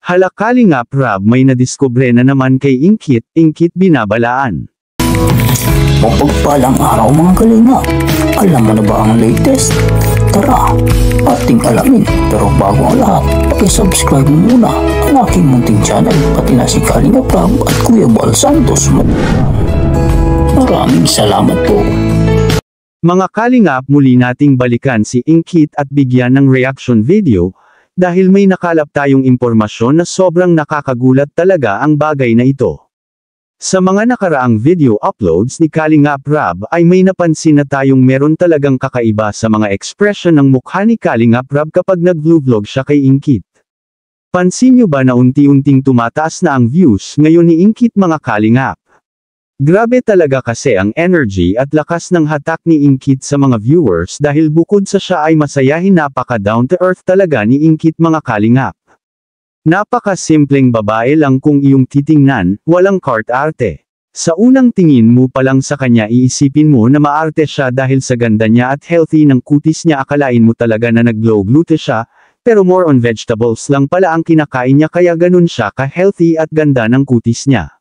Hala Kalingap Rab, may nadiskubre na naman kay Ingkit binabalaan. Mapagpalang araw mga kalinga. Alam mo na ba ang latest? Tara, ating alamin. Pero bago ang lahat, pakisubscribe mo muna ang aking munting channel, pati na si Kalingap Rab at Kuya Val Santos mo. Maraming salamat po. Mga Kalingap, muli nating balikan si Ingkit at bigyan ng reaction video, dahil may nakalap tayong impormasyon na sobrang nakakagulat talaga ang bagay na ito. Sa mga nakaraang video uploads ni Kalingap Rab ay may napansin na tayong meron talagang kakaiba sa mga ekspresyon ng mukha ni Kalingap Rab kapag nag-vlog siya kay Ingkit. Pansin nyo ba na unti-unting tumataas na ang views ngayon ni Ingkit mga Kalingap? Grabe talaga kasi ang energy at lakas ng hatak ni Ingkit sa mga viewers dahil bukod sa siya ay masayahin, napaka down to earth talaga ni Ingkit mga Kalingap. Napaka-simpleng babae lang kung iyong titingnan, walang kart-arte. Sa unang tingin mo pa lang sa kanya iisipin mo na maarte siya dahil sa ganda niya at healthy ng kutis niya, akalain mo talaga na nag-glow-glute siya, pero more on vegetables lang pala ang kinakain niya kaya ganun siya ka-healthy at ganda ng kutis niya.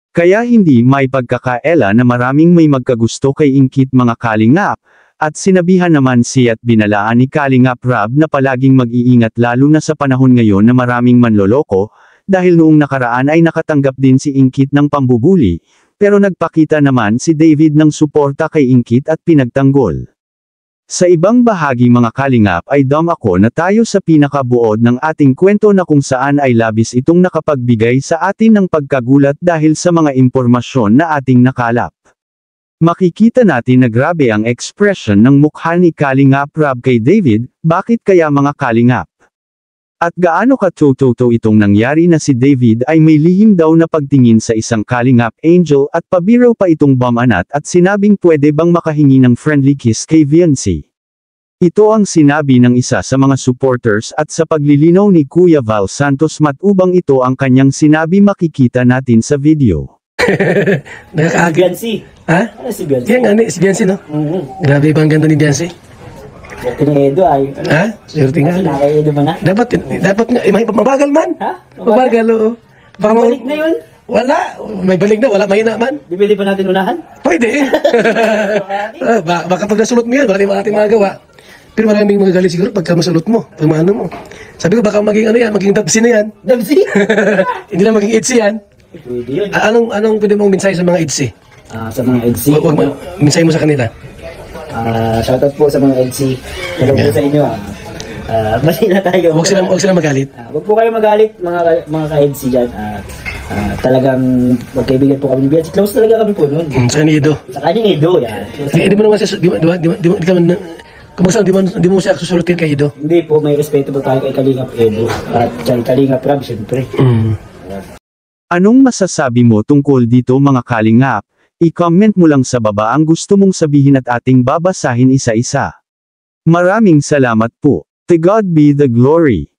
Kaya hindi may pagkakaela na maraming may magkagusto kay Ingkit mga Kalingap, at sinabihan naman siya at binalaan ni Kalingap Rab na palaging mag-iingat lalo na sa panahon ngayon na maraming manloloko, dahil noong nakaraan ay nakatanggap din si Ingkit ng pambubuli, pero nagpakita naman si David ng suporta kay Ingkit at pinagtanggol. Sa ibang bahagi mga Kalingap ay ako na tayo sa pinakabuod ng ating kwento na kung saan ay labis itong nakapagbigay sa atin ng pagkagulat dahil sa mga impormasyon na ating nakalap. Makikita natin na grabe ang ekspresyon ng mukha ni Kalingap Rab kay David, bakit kaya mga Kalingap? At gaano ka-totoo itong nangyari na si David ay may lihim daw na pagtingin sa isang Kalingap Angel at pabiro pa itong bamanat at sinabing pwede bang makahingi ng friendly kiss kay Viancy. Ito ang sinabi ng isa sa mga supporters at sa paglilinaw ni Kuya Val Santos matubang ito ang kanyang sinabi, makikita natin sa video. Nakakaagad. Viancy. Ha? Ano si Viancy? Yan nga ni, si Viancy no? Grabe ba ang ganda ni Viancy? Swerte ni Edo ay. Ha? Swerte nga. Nakay Edo man ha? Dapat nga, mabagal man. Ha? Mabagal, oo. Baka Balik na yun. Wala. May balik na, wala, mahina man. Di pwede pa natin unahan? Pwede. Baka pag nasulot mo yan, baka di natin magagawa. Pero maraming magagalit siguro pagka masulot mo, pag maano mo. Sabi ko baka maging ano yan, maging dabsi na yan. Dabsi? Hindi na maging itzy yan. Pwede yun. Anong pwede mong mensahe sa mga itzy? Sa mga EDC. Mensahe mo sa kanila. Shoutout po sa mga EDC. Hello po sa inyo. Mali na tayo. Huwag silang magalit. Huwag po kayo magalit mga ka-EDC dyan. Talagang magkaibigan po kami ni Biancy. Close talaga kami po noon. Sa ni Edo. Sa kanyang Edo, yan. Hindi mo naman siya, di mo siya susulutin kay Edo. Hindi po, may respeto po tayo kay Kalingap Edo. At kay Kalingap Rab, siyempre. Anong masasabi mo tungkol dito mga Kalingap? I-comment mo lang sa baba ang gusto mong sabihin at ating babasahin isa-isa. Maraming salamat po. To God be the glory.